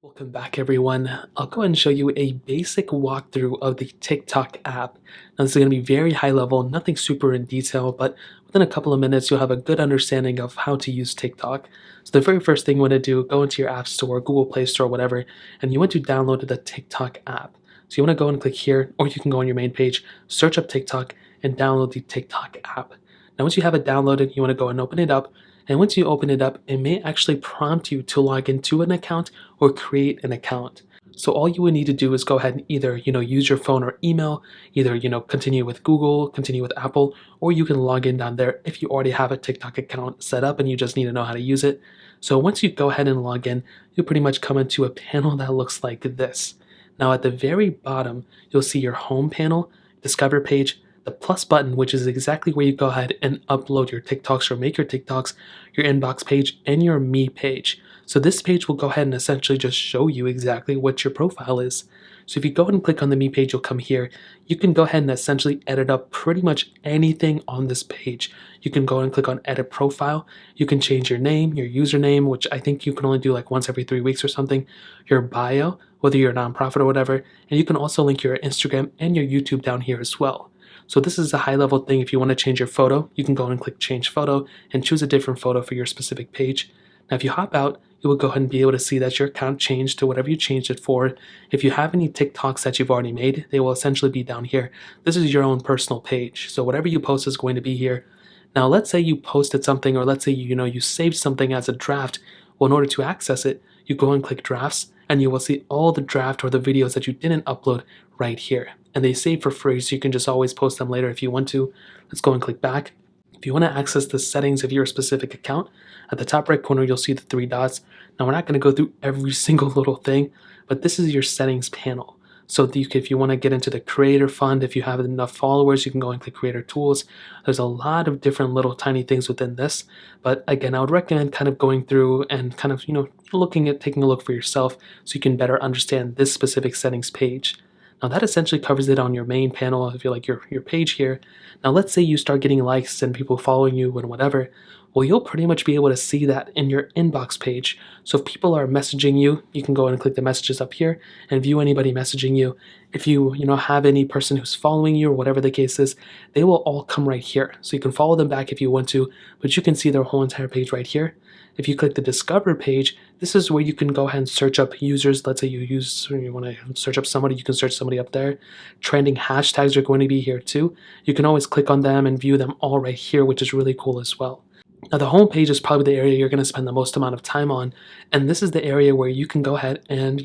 Welcome back, everyone. I'll go ahead and show you a basic walkthrough of the TikTok app. Now, this is going to be very high level, nothing super in detail, but within a couple of minutes, you'll have a good understanding of how to use TikTok. So the very first thing you want to do, go into your App Store, Google Play Store, whatever, and you want to download the TikTok app. So you want to go and click here, or you can go on your main page, search up TikTok, and download the TikTok app. Now, once you have it downloaded, you want to go and open it up. And once you open it up, it may actually prompt you to log into an account or create an account. So all you would need to do is go ahead and either, use your phone or email, either, continue with Google, continue with Apple, or you can log in down there if you already have a TikTok account set up and you just need to know how to use it. So once you go ahead and log in, you'll pretty much come into a panel that looks like this. Now at the very bottom, you'll see your home panel, discover page, the plus button, which is exactly where you go ahead and upload your TikToks or make your TikToks, your inbox page, and your me page. So this page will go ahead and essentially just show you exactly what your profile is. So if you go ahead and click on the me page, you'll come here. You can go ahead and essentially edit up pretty much anything on this page. You can go and click on edit profile. You can change your name, your username, which I think you can only do like once every 3 weeks or something, your bio, whether you're a nonprofit or whatever, and you can also link your Instagram and your YouTube down here as well. So this is a high level thing. If you want to change your photo, you can go and click change photo and choose a different photo for your specific page. Now, if you hop out, you will go ahead and be able to see that your account changed to whatever you changed it for. If you have any TikToks that you've already made, they will essentially be down here. This is your own personal page. So whatever you post is going to be here. Now, let's say you posted something, or let's say you saved something as a draft. Well, in order to access it, you go and click drafts, and you will see all the draft or the videos that you didn't upload right here. And they save for free, so you can just always post them later if you want to. Let's go and click back. If you want to access the settings of your specific account, at the top right corner, you'll see the 3 dots. Now, we're not going to go through every single little thing, but this is your settings panel. So if you want to get into the creator fund, if you have enough followers, you can go and click creator tools. There's a lot of different little tiny things within this. But again, I would recommend kind of going through and kind of, taking a look for yourself so you can better understand this specific settings page. Now that essentially covers it on your main panel if you like your page here. Now let's say you start getting likes and people following you and whatever. Well, you'll pretty much be able to see that in your inbox page. So if people are messaging you, you can go and click the messages up here and view anybody messaging you. If you have any person who's following you or whatever the case is, they will all come right here. So you can follow them back if you want to, but you can see their whole entire page right here. If you click the Discover page, this is where you can go ahead and search up users. Let's say you want to search up somebody, you can search somebody up there. Trending hashtags are going to be here too. You can always click on them and view them all right here, which is really cool as well. Now the home page is probably the area you're going to spend the most amount of time on, and this is the area where you can go ahead and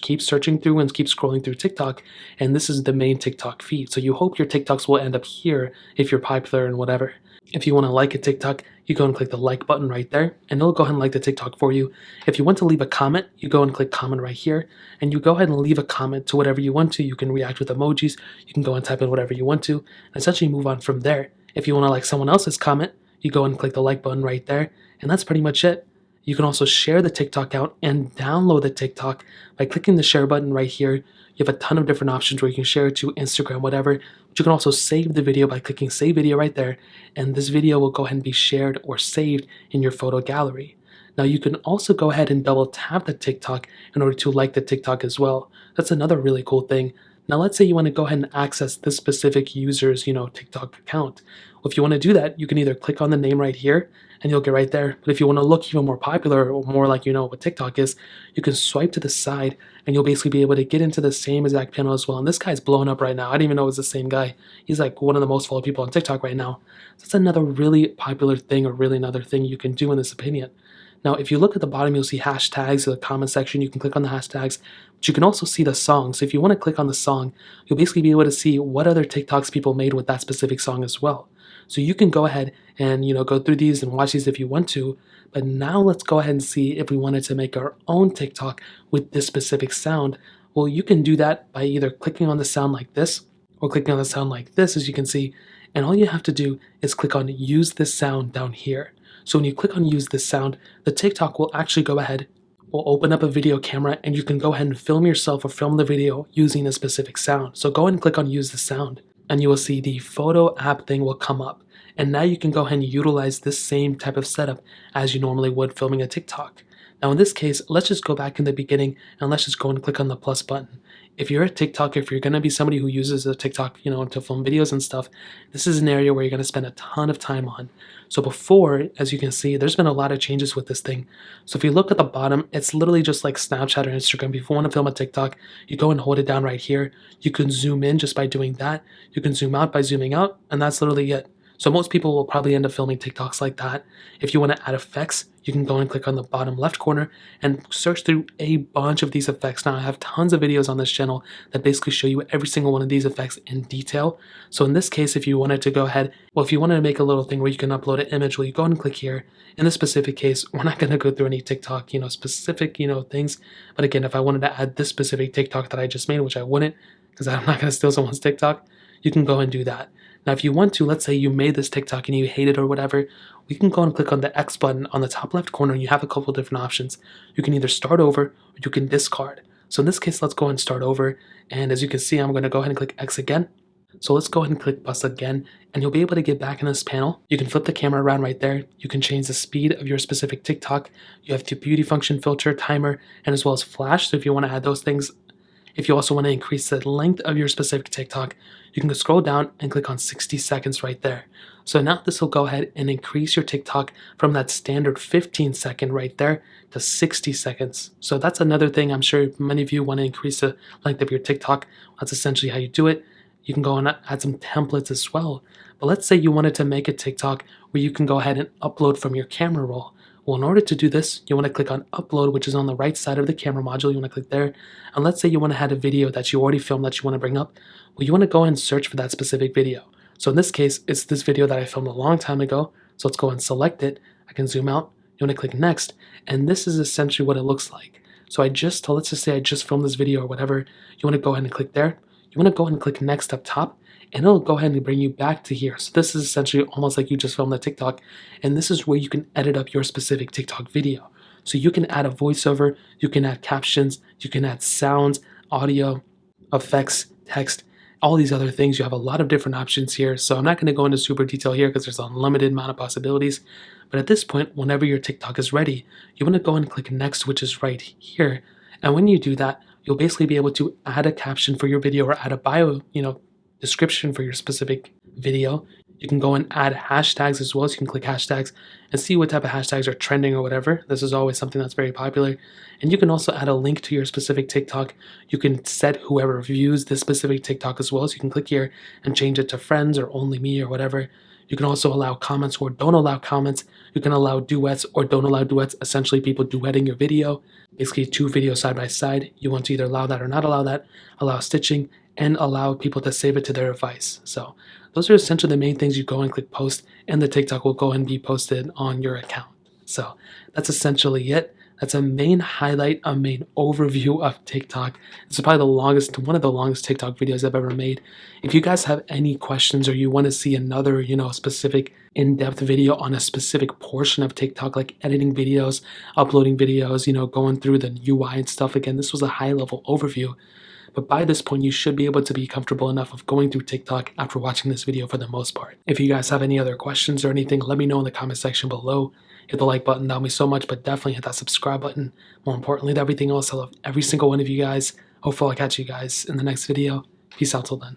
keep searching through and keep scrolling through TikTok, and this is the main TikTok feed. So you hope your TikToks will end up here if you're popular and whatever. If you want to like a TikTok, you go and click the like button right there, and it'll go ahead and like the TikTok for you. If you want to leave a comment, you go and click comment right here, and you go ahead and leave a comment to whatever you want to. You can react with emojis, you can go and type in whatever you want to, and essentially move on from there. If you want to like someone else's comment, you go and click the like button right there, and that's pretty much it. You can also share the TikTok out and download the TikTok by clicking the share button right here. You have a ton of different options where you can share it to Instagram, whatever. But you can also save the video by clicking save video right there, and this video will go ahead and be shared or saved in your photo gallery. Now you can also go ahead and double tap the TikTok in order to like the TikTok as well. That's another really cool thing. Now let's say you want to go ahead and access this specific user's, TikTok account. Well, if you want to do that, you can either click on the name right here and you'll get right there. But if you want to look even more popular or more like what TikTok is, you can swipe to the side and you'll basically be able to get into the same exact panel as well. And this guy's blowing up right now. I didn't even know it was the same guy. He's like one of the most followed people on TikTok right now. So that's another really popular thing, or really another thing you can do in this opinion. Now, if you look at the bottom, you'll see hashtags in the comment section. You can click on the hashtags, but you can also see the song. So if you want to click on the song, you'll basically be able to see what other TikToks people made with that specific song as well. So you can go ahead and, go through these and watch these if you want to. But now let's go ahead and see if we wanted to make our own TikTok with this specific sound. Well, you can do that by either clicking on the sound like this or clicking on the sound like this, as you can see. And all you have to do is click on use this sound down here. So when you click on use this sound, the TikTok will actually go ahead, will open up a video camera, and you can go ahead and film yourself or film the video using a specific sound. So go ahead and click on use the sound, and you will see the photo app thing will come up. And now you can go ahead and utilize this same type of setup as you normally would filming a TikTok. Now in this case, let's just go back in the beginning and let's just go and click on the plus button. If you're a TikToker, if you're going to be somebody who uses a TikTok, to film videos and stuff, this is an area where you're going to spend a ton of time on. So before, as you can see, there's been a lot of changes with this thing. So if you look at the bottom, it's literally just like Snapchat or Instagram. If you want to film a TikTok, you go and hold it down right here. You can zoom in just by doing that. You can zoom out by zooming out, and that's literally it. So most people will probably end up filming TikToks like that. If you want to add effects, you can go and click on the bottom left corner and search through a bunch of these effects. Now I have tons of videos on this channel that basically show you every single one of these effects in detail. So in this case, if you wanted to go ahead, well, if you wanted to make a little thing where you can upload an image, well, you go and click here. In this specific case, we're not going to go through any TikTok, specific, things. But again, if I wanted to add this specific TikTok that I just made, which I wouldn't, because I'm not going to steal someone's TikTok, you can go and do that. Now, if you want to, let's say you made this TikTok and you hate it or whatever, we can go and click on the X button on the top left corner and you have a couple different options. You can either start over or you can discard. So in this case, let's go and start over. And as you can see, I'm going to go ahead and click X again. So let's go ahead and click plus again, and you'll be able to get back in this panel. You can flip the camera around right there. You can change the speed of your specific TikTok. You have the beauty function, filter, timer, and as well as flash. So if you want to add those things, if you also want to increase the length of your specific TikTok, you can scroll down and click on 60 seconds right there. So now this will go ahead and increase your TikTok from that standard 15-second right there to 60 seconds. So that's another thing. I'm sure many of you want to increase the length of your TikTok. That's essentially how you do it. You can go and add some templates as well. But let's say you wanted to make a TikTok where you can go ahead and upload from your camera roll. Well, in order to do this, you want to click on upload, which is on the right side of the camera module. You want to click there. And let's say you want to add a video that you already filmed that you want to bring up. Well, you want to go and search for that specific video. So in this case, it's this video that I filmed a long time ago. So let's go and select it. I can zoom out. You want to click next. And this is essentially what it looks like. So let's just say I just filmed this video or whatever. You want to go ahead and click there. You want to go ahead and click next up top. And it'll go ahead and bring you back to here. So this is essentially almost like you just filmed a TikTok. And this is where you can edit up your specific TikTok video. So you can add a voiceover, you can add captions, you can add sounds, audio, effects, text, all these other things. You have a lot of different options here. So I'm not going to go into super detail here because there's an unlimited amount of possibilities. But at this point, whenever your TikTok is ready, you want to go and click next, which is right here. And when you do that, you'll basically be able to add a caption for your video or add a bio, description for your specific video. You can go and add hashtags as well. So you can click hashtags and see what type of hashtags are trending or whatever. This is always something that's very popular. And you can also add a link to your specific TikTok. You can set whoever views this specific TikTok as well. So you can click here and change it to friends or only me or whatever. You can also allow comments or don't allow comments. You can allow duets or don't allow duets, essentially people duetting your video. Basically 2 videos side by side. You want to either allow that or not allow that, allow stitching, and allow people to save it to their device. So those are essentially the main things. You go and click post and the TikTok will go and be posted on your account. So that's essentially it. That's a main highlight, a main overview of TikTok. It's probably one of the longest TikTok videos I've ever made. If you guys have any questions or you want to see another, specific in-depth video on a specific portion of TikTok, like editing videos, uploading videos, going through the UI and stuff, again, this was a high-level overview. But by this point, you should be able to be comfortable enough of going through TikTok after watching this video for the most part. If you guys have any other questions or anything, let me know in the comment section below. Hit the like button, that would mean so much, but definitely hit that subscribe button. More importantly than everything else, I love every single one of you guys. Hopefully I'll catch you guys in the next video. Peace out till then.